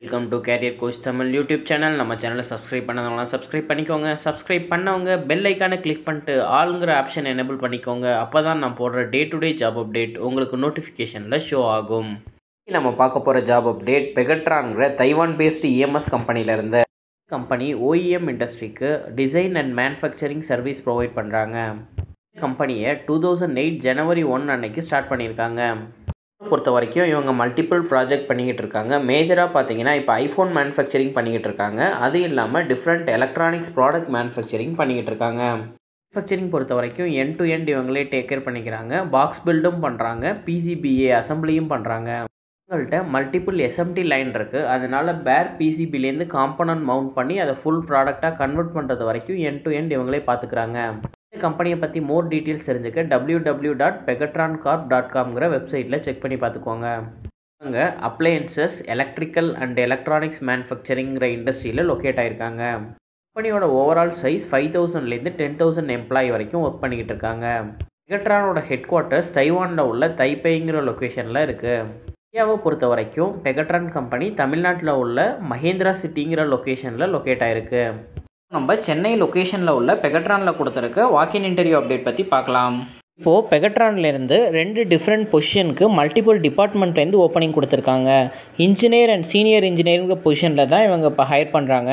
Welcome to career coach Tamil YouTube channel. நம்ம சேனலை subscribe பண்ணாதவங்களாம் சப்ஸ்கிரைப் பண்ணிக்கோங்க. சப்ஸ்கிரைப் பண்ணவங்க பெல் ஐக்கானை கிளிக் பண்ணிட்டு ஆளுங்கிற ஆப்ஷன் எனேபிள் பண்ணிக்கோங்க. அப்போ தான் நான் போடுற day to day job update உங்களுக்கு நோட்டிஃபிகேஷனில் ஷோ ஆகும். நம்ம பார்க்க போகிற ஜாப் அப்டேட் பெகட்ரான்கிற தைவான் பேஸ்டு இஎம்எஸ் கம்பெனியிலேருந்து. கம்பெனி ஓஇஎம் இண்டஸ்ட்ரிக்கு design and manufacturing service provide பண்ணுறாங்க. கம்பெனியை 2008 ஜனவரி 1 அன்னைக்கு ஸ்டார்ட் பண்ணியிருக்காங்க. பொறுத்த வரைக்கும் இவங்க மல்டிபிள் ப்ராஜெக்ட் பண்ணிக்கிட்டு இருக்காங்க. மேஜராக பார்த்தீங்கன்னா இப்போ ஐஃபோன் மேனுஃபேக்சரிங் பண்ணிக்கிட்டு இருக்காங்க. அது இல்லாமல் டிஃப்ரெண்ட் எலக்ட்ரானிக்ஸ் ப்ராடக்ட் மேனுஃபேக்சரிங் பண்ணிக்கிட்டு இருக்காங்க. மேனுஃபேக்சரிங் பொறுத்த வரைக்கும் எண்ட் டு எண்ட் இவங்களே டேக் கேர் பண்ணிக்கிறாங்க. பாக்ஸ் பில்டும் பண்ணுறாங்க, பிசிபிஏ அசம்பிளியும் பண்ணுறாங்க. இவங்கள்ட்ட மல்டிபிள் எஸ்எம்டி லைன் இருக்குது. அதனால பேர் பிசிபிலேருந்து காம்பனன்ட் மவுண்ட் பண்ணி அதை ஃபுல் ப்ராடக்டாக கன்வெர்ட் பண்ணுறது வரைக்கும் எண்ட் டு எண்ட் இவங்களே பார்த்துக்கிறாங்க. இந்த கம்பெனியை பற்றி மோர் டீட்டெயில்ஸ் தெரிஞ்சுக்க www.pegatroncorp.comங்கிற வெப்சைட்டில் செக் பண்ணி பார்த்துக்கோங்க. அங்கே அப்ளையன்சஸ், எலக்ட்ரிக்கல் அண்ட் எலக்ட்ரானிக்ஸ் மேனுஃபேக்சரிங்கிற இண்டஸ்ட்ரியில் லொக்கேட் ஆகிருக்காங்க. கம்பெனியோட ஓவரால் சைஸ் 5000லேருந்து 10,000 எம்ப்ளாயி வரைக்கும் ஒர்க் பண்ணிக்கிட்டு இருக்காங்க. பெகட்ரானோட ஹெட் குவார்ட்டர்ஸ் தைவானில் உள்ள தைப்பேங்கிற லொக்கேஷனில் இருக்குது. இந்தியாவை பொறுத்த வரைக்கும் பெகட்ரான் கம்பெனி தமிழ்நாட்டில் உள்ள மஹேந்திரா சிட்டிங்கிற லொக்கேஷனில் லொக்கேட் ஆகிருக்கு. நம்ம சென்னை லொக்கேஷனில் உள்ள பெகட்ரானில் கொடுத்துருக்க வாக்கின் இன்டர்வியூ அப்டேட் பற்றி பார்க்கலாம். இப்போது பெகட்ரான்லேருந்து 2 டிஃப்ரெண்ட் பொசிஷனுக்கு மல்டிபிள் டிபார்ட்மெண்ட்லேருந்து ஓப்பனிங் கொடுத்துருக்காங்க. இன்ஜினியர் அண்ட் சீனியர் இன்ஜினியரிங்கிற பொசிஷனில் தான் இவங்க இப்போ ஹையர் பண்ணுறாங்க.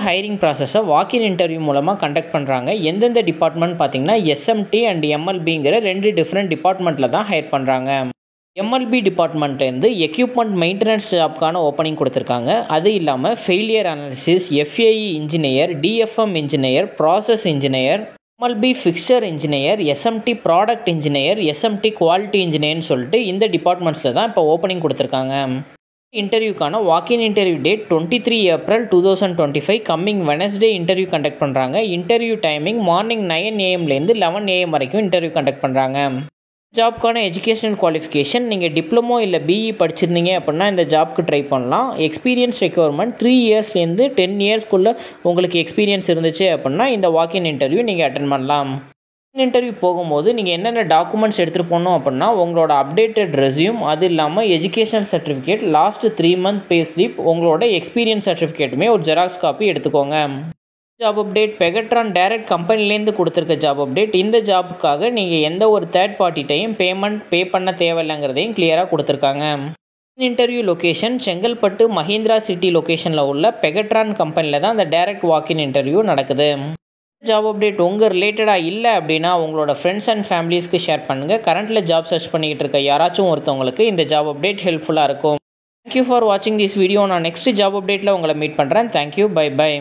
ஹையரிங் ப்ராசஸை வாக்கின் இன்டர்வியூ மூலமாக கண்டக்ட் பண்ணுறாங்க. எந்தெந்த டிபார்ட்மெண்ட் பார்த்திங்கன்னா எஸ்எம்டி அண்ட் எம்எல்பிங்கிற 2 டிஃப்ரெண்ட் டிபார்ட்மெண்ட்டில் தான் ஹையர் பண்ணுறாங்க. எம்எல்பி டிபார்ட்மெண்ட்லேருந்து எக்யூப்மெண்ட் மெயின்டெனன்ஸ் ஜாப்க்கான ஓப்பனிங் கொடுத்துருக்காங்க. அது இல்லாமல் failure analysis, FAE engineer, DFM engineer, process engineer, MLP fixture engineer, SMT product engineer, SMT quality இன்ஜினியர்னு சொல்லிட்டு இந்த டிபார்ட்மெண்ட்ஸில் தான் இப்போ ஓப்பனிங் கொடுத்துருக்காங்க. இன்டர்வியூக்கான walk-in interview date 23 April 2025 coming Wednesday interview conduct பண்ணுறாங்க. Interview timing morning 9 AM -11 AM வரைக்கும் இன்டர்வியூ கண்டக்ட் பண்ணுறாங்க. ஜாப்க்கான எஜுகேஷனல் குவாலிஃபிகேஷன் நீங்கள் டிப்ளமோ இல்லை பிஇ படிச்சிருந்தீங்க அப்படின்னா இந்த ஜாப்க்கு ட்ரை பண்ணலாம். எக்ஸ்பீரியன்ஸ் ரெக்யர்மெண்ட் 3 இயர்ஸ்லேருந்து 10 இயர்ஸ்க்குள்ளே உங்களுக்கு எக்ஸ்பீரியன்ஸ் இருந்துச்சு அப்படின்னா இந்த வாக்கின் இன்டர்வியூ நீங்கள் அட்டென்ட் பண்ணலாம். இன்டர்வியூ போகும்போது நீங்கள் என்னென்ன டாக்குமெண்ட்ஸ் எடுத்துகிட்டு போகணும் அப்படின்னா உங்களோட அப்டேட்டட் ரெஸ்யூம், அது இல்லாமல் educational certificate, last 3 month pay slip, உங்களோட எக்ஸ்பீரியன்ஸ் சர்டிஃபிகேட்டுமே ஒரு ஜெராக்ஸ் காப்பி எடுத்துக்கோங்க. ஜாப் அப்டேட் பெகட்ரான் டைரக்ட் கம்பெனிலேருந்து கொடுத்துருக்க ஜாப் அப்டேட். இந்த ஜாபுக்காக நீங்கள் எந்த ஒரு தேர்ட் பார்ட்டிட்டையும் பே பண்ண தேவையில்லைங்கிறதையும் கிளியராக கொடுத்துருக்காங்க. Interview location Chengalpattu Mahindra city லொக்கேஷனில் உள்ள பெகட்ரான் கம்பெனியில் தான் அந்த டைரக்ட் வாக்கின் இன்டர்வியூ நடக்குது. ஜாப் அப்டேட் உங்கள் ரிலேட்டடாக இல்லை அப்படின்னா உங்களோட ஃப்ரெண்ட்ஸ் அண்ட் ஃபேமிலிஸ்க்கு ஷேர் பண்ணுங்கள். கரண்ட்டில் ஜாப் சர்ச் பண்ணிக்கிட்டு இருக்க யாராச்சும் ஒருத்தவங்களுக்கு இந்த ஜாப் அப்டேட் ஹெல்ப்ஃபுல்லாக இருக்கும். தேங்க்யூ ஃபார் வாட்சிங் திஸ் வீடியோ. நான் நெக்ஸ்ட் ஜாப் அப்டேட்டில் உங்களை மீட் பண்ணுறேன். Thank you, bye by.